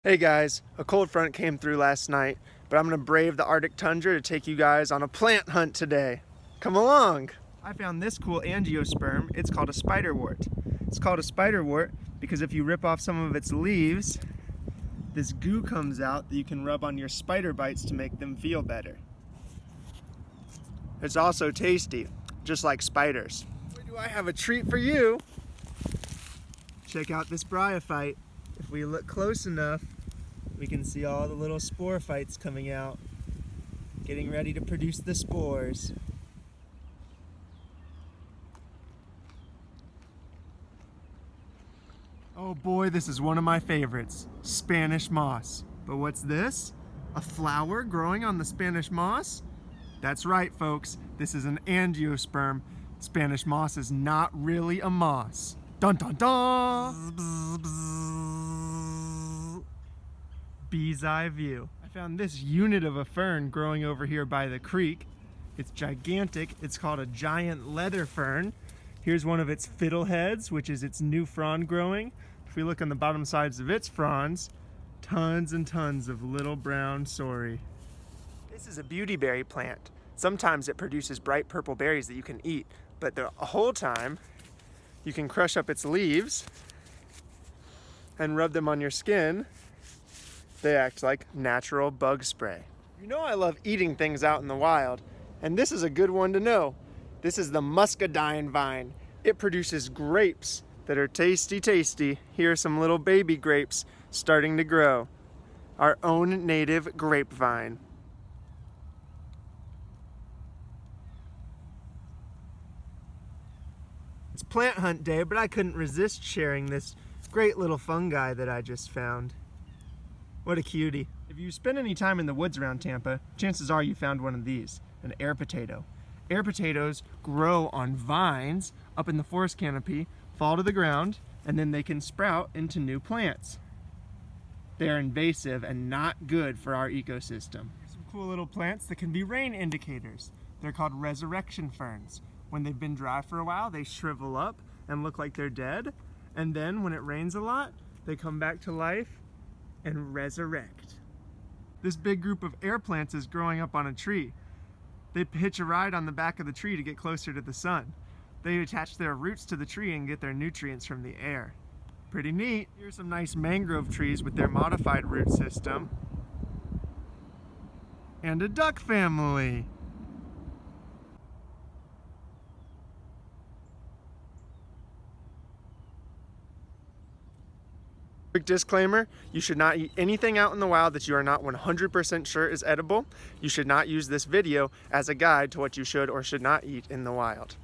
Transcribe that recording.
Hey guys, a cold front came through last night, but I'm gonna brave the Arctic tundra to take you guys on a plant hunt today. Come along! I found this cool angiosperm. It's called a spiderwort. It's called a spiderwort because if you rip off some of its leaves, this goo comes out that you can rub on your spider bites to make them feel better. It's also tasty, just like spiders. Boy, do I have a treat for you! Check out this bryophyte. If we look close enough, we can see all the little sporophytes coming out, getting ready to produce the spores. Oh boy, this is one of my favorites, Spanish moss. But what's this? A flower growing on the Spanish moss? That's right, folks, this is an angiosperm. Spanish moss is not really a moss. Dun dun dun! Bee's eye view. I found this unit of a fern growing over here by the creek. It's gigantic. It's called a giant leather fern. Here's one of its fiddleheads, which is its new frond growing. If we look on the bottom sides of its fronds, tons and tons of little brown sorry. This is a beautyberry plant. Sometimes it produces bright purple berries that you can eat, but the whole time you can crush up its leaves and rub them on your skin. They act like natural bug spray. You know I love eating things out in the wild, and this is a good one to know. This is the muscadine vine. It produces grapes that are tasty, tasty. Here are some little baby grapes starting to grow. Our own native grapevine. It's plant hunt day, but I couldn't resist sharing this great little fungi that I just found. What a cutie. If you spend any time in the woods around Tampa, chances are you found one of these, an air potato. Air potatoes grow on vines up in the forest canopy, fall to the ground, and then they can sprout into new plants. They're invasive and not good for our ecosystem. Here's some cool little plants that can be rain indicators. They're called resurrection ferns. When they've been dry for a while, they shrivel up and look like they're dead. And then when it rains a lot, they come back to life and resurrect. This big group of air plants is growing up on a tree. They hitch a ride on the back of the tree to get closer to the sun. They attach their roots to the tree and get their nutrients from the air. Pretty neat. Here's some nice mangrove trees with their modified root system. And a duck family. Quick disclaimer, you should not eat anything out in the wild that you are not 100% sure is edible. You should not use this video as a guide to what you should or should not eat in the wild.